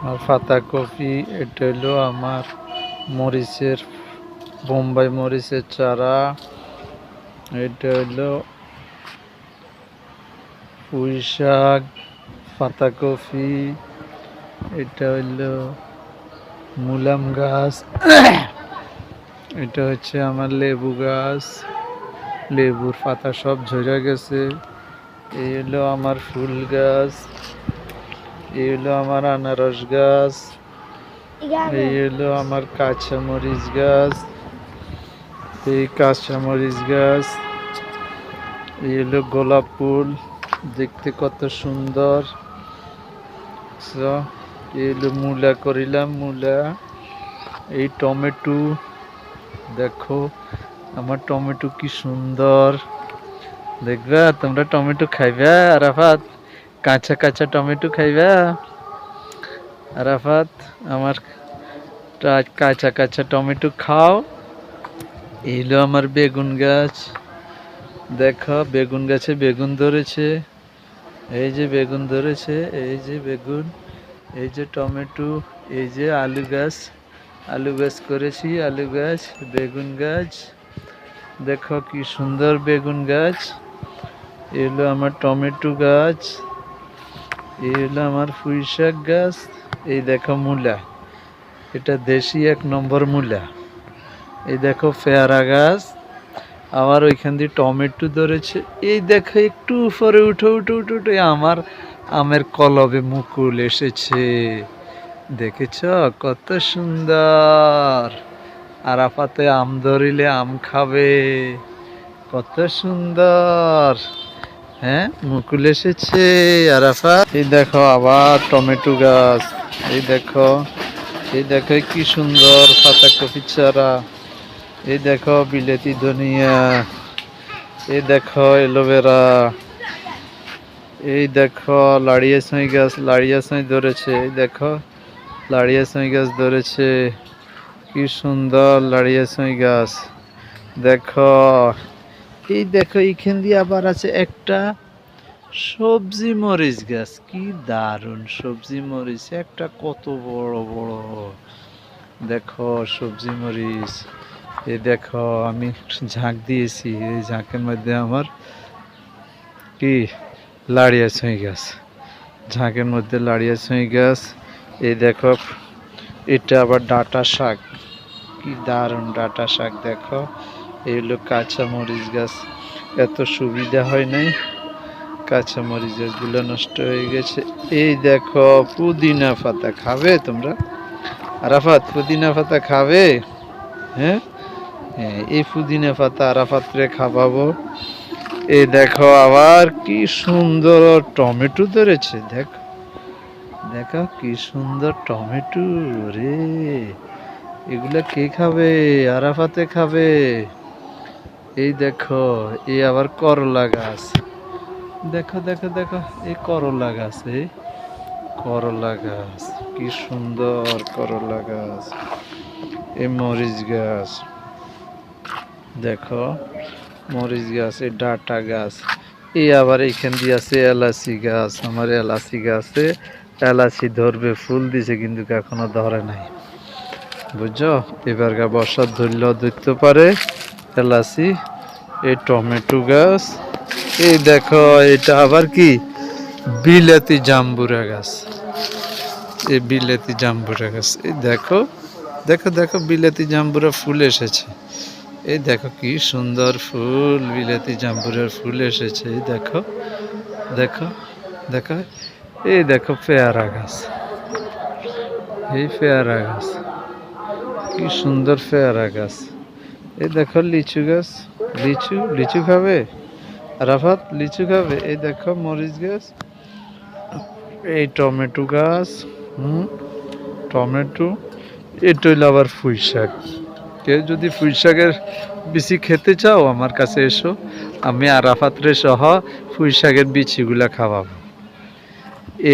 আর পাতাকপি, এটা হলো আমার মরিচের, বোম্বাই মরিচের চারা। এটা হলো পুঁই শাক, পাতাকপি। এটা হলো মুলাম গাছ। এটা হচ্ছে আমার লেবু গাছ, লেবুর পাতা সব ঝরে গেছে। এই হলো আমার ফুল গাছ। এই হলো আমার আনারস গাছ। এই হলো আমার কাঁচামরিচ গাছ। এই কাঁচামরিচ গাছ। এই হলো গোলাপ ফুল, দেখতে কত সুন্দর। এই হলো মূলা করিলাম, মূলা। এই টমেটো, দেখো আমার টমেটো কি সুন্দর। দেখবা তোমরা টমেটো খাইবা আরাফাত? কাঁচা কাঁচা টমেটো খাইবা আরাফাত? আমার কাঁচা কাঁচা টমেটো খাও। এই হলো আমার বেগুন গাছ, দেখো বেগুন গাছে বেগুন ধরেছে। এই যে বেগুন ধরেছে, এই যে বেগুন। এই যে টমেটো। এই যে আলু গাছ, আলু গাছ করেছি, আলু গাছ, বেগুন গাছ। দেখো কি সুন্দর বেগুন গাছ। এই হলো আমার টমেটো গাছ। এই হলো আমার পুঁই শাক গাছ। এই দেখো মূলা, এটা দেশি 1 নম্বর মূলা। এই দেখো পেয়ারা গাছ। আবার ওইখান দিয়ে টমেটো ধরেছে। এই দেখো একটু উপরে উঠে উঠে উঠে উঠে আমার আমের কলবে মুকুল এসেছে। দেখেছ কত সুন্দর। আরাফাতে আম ধরিলে আম খাবে, কত সুন্দর। হ্যাঁ, মুকুল এসেছে আরাফাত। এই দেখো আবার টমেটো গাছ। এই দেখো, এই দেখো কি সুন্দর পাতাকপি চারা। এই দেখো বিলেতি ধনিয়া। এই দেখো এলোভেরা। এই দেখো লাড়িয়া ছুঁই গাছ, লাড়িয়া ছুঁই ধরেছে। এই দেখো লাড়িয়া ছুঁই গাছ ধরেছে, কি সুন্দর লাড়িয়া ছুঁই গাছ। দেখো, এই দেখো এইখান দিয়ে আবার আছে একটা সবজি মরিচ গাছ। কি দারুণ সবজি মরিচ, একটা কত বড় বড়। দেখো সবজি মরিচ। এই দেখো আমি ঝাঁক দিয়েছি, এই ঝাঁকের মধ্যে আমার কি লাড়িয়া ছুঁই গাছ, ঝাঁকের মধ্যে লাড়িয়া ছুঁই গাছ। এই দেখো এটা আবার ডাঁটা শাক, কি দারুণ ডাঁটা শাক। দেখো এই হলো কাঁচা মরিচ গাছ। এত সুবিধা হয় নাই, কাঁচা মরিচ গাছগুলো নষ্ট হয়ে গেছে। এই দেখো পুদিনা পাতা, খাবে তোমরা আরাফাত? পুদিনা পাতা খাবে? হ্যাঁ, এই পুদিনা পাতা আরাফাতরে খাওয়াবো। এই দেখো আবার কি সুন্দর টমেটো ধরেছে। দেখো, দেখো কি সুন্দর টমেটো রে। এগুলা কে খাবে? আরাফাতে খাবে। এই দেখো, এই আবার করলা গাছ। দেখো দেখো দেখো, এই করলা গাছ, এই করলা গাছ, কি সুন্দর করলা গাছ। এই মরিচ গাছ, দেখো মরিচ গাছ। এই ডাঁটা গাছ। এই আবার এইখান দিয়ে আছে এলাচি গাছ। আমার এলাচি গাছে এলাচি ধরবে, ফুল দিছে কিন্তু এখনো ধরে নাই, বুঝছো? এবার বর্ষার ধরলেও ধরতে পারে এলাচি। এই টমেটো গাছ। এই দেখো এটা আবার কি বিলাতি জাম্বুরা গাছ। এই বিলাতি জাম্বুরা গাছ। এই দেখো দেখো দেখো বিলাতি জাম্বুরা ফুল এসেছে। এই দেখো কি সুন্দর ফুল, বিলাতি জাম্বুরার ফুল এসেছে। এই দেখো দেখো দেখো। এই দেখো পেয়ারা গাছ, এই পেয়ারা গাছ, কি সুন্দর পেয়ারা গাছ। এই দেখো লিচু গাছ, লিচু, লিচু খাবে আরাফাত? লিচু খাবে? এই দেখো মরিচ গাছ। এই টমেটো গাছ, টমেটো। এটা হইলো আবার পুঁই শাক। কেউ যদি পুঁই শাকের বিচি খেতে চাও আমার কাছে এসো, আমি আরাফাতরে সহ পুঁই শাকের বিচিগুলা খাওয়াবো।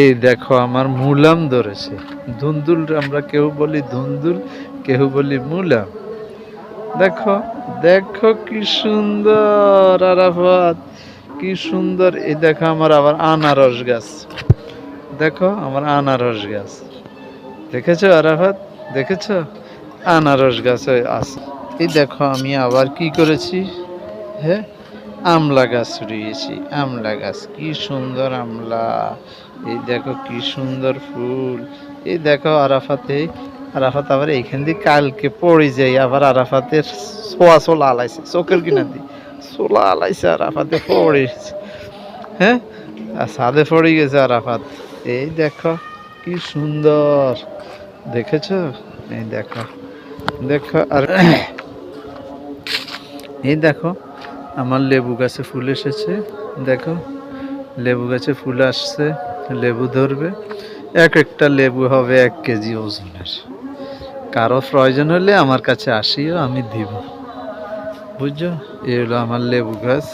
এই দেখো আমার মুলাম ধরেছে, ধুন্দুল আমরা কেউ বলি ধুন্দুল, কেউ বলি মুলাম। দেখো দেখো কি সুন্দর আরাফাত, কি সুন্দর। এই দেখো আমার আবার আনারস গাছ। দেখো আমার আনারস গাছ। দেখেছো আরাফাত, দেখেছো? আনারস গাছে আছে। এই দেখো আমি আবার কি করেছি, হ্যাঁ, আমলা গাছ রয়েছি। আমলা গাছ, কি সুন্দর আমলা। এই দেখো কি সুন্দর ফুল। এই দেখো আরাফাতে, আরাফাত আবার এইখান দিয়ে কালকে পড়ে যাই, আবার আরাফাতের ছোয়া ছোলা আলাইছে চোখের কিনা দিয়ে, ছোলা আলাইছে আরাফাতে পড়েছে। হ্যাঁ, আর ছাদে পড়ে গেছে আরাফাত। এই দেখো কি সুন্দর, দেখেছো? এই দেখো, দেখো আর এই দেখো আমার লেবু গাছে ফুল এসেছে। দেখো লেবু গাছে ফুল আসছে, লেবু ধরবে। এক একটা লেবু হবে 1 কেজি ওজনের। কারো প্রয়োজন হলে আমার কাছে আসিও, আমি দিব, বুঝছো? এই হলো আমার লেবু গাছ,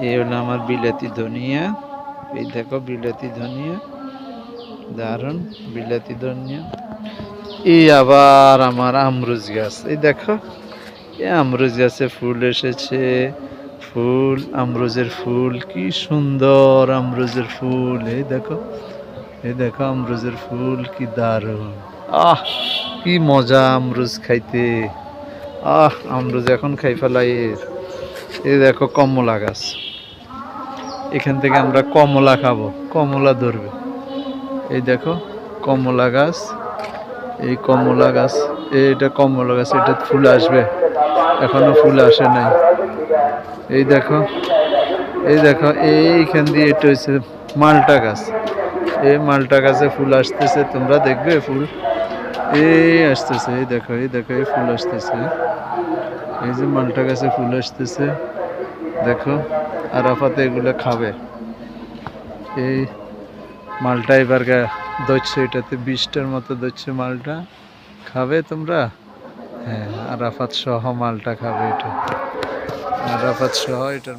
এই হলো আমার বিলাতি ধনিয়া। এই দেখো বিলাতি ধনিয়া, দারুন বিলাতি ধনিয়া। এই আবার আমার আমরুজ গাছ, এই দেখো এই আমরুজ গাছে ফুল এসেছে। ফুল, আমরুজের ফুল, কি সুন্দর আমরুজের ফুল। এই দেখো, এই দেখো আমরুজের ফুল, কি দারুণ। আহ, কি মজা আমরুজ খাইতে। আহ, আমরুজ এখন খাই ফেলাই। এই দেখো কমলা গাছ, এখান থেকে আমরা কমলা খাবো, কমলা ধরবে। এই দেখো কমলা গাছ, এই কমলা গাছ, এটা কমলা গাছ, এটা ফুল আসবে, এখনো ফুল আসে নাই। এই দেখো, এই দেখো এইখান দিয়ে এটা হচ্ছে মালটা গাছ। এই মালটা গাছে ফুল আসতেছে, তোমরা দেখবে ফুল এই আসতেছে। এই দেখো, এই দেখো এই ফুল আসতেছে। এই যে মালটা গাছে ফুল আসতেছে, দেখো। আরাফাতে এগুলো খাবে। এই মালটা এবার ধরছে, এটাতে 20টার মতো ধরছে মালটা। খাবে তোমরা? হ্যাঁ, আরাফাত সহ মালটা খাবে এটা, আরাফাত সহ এটার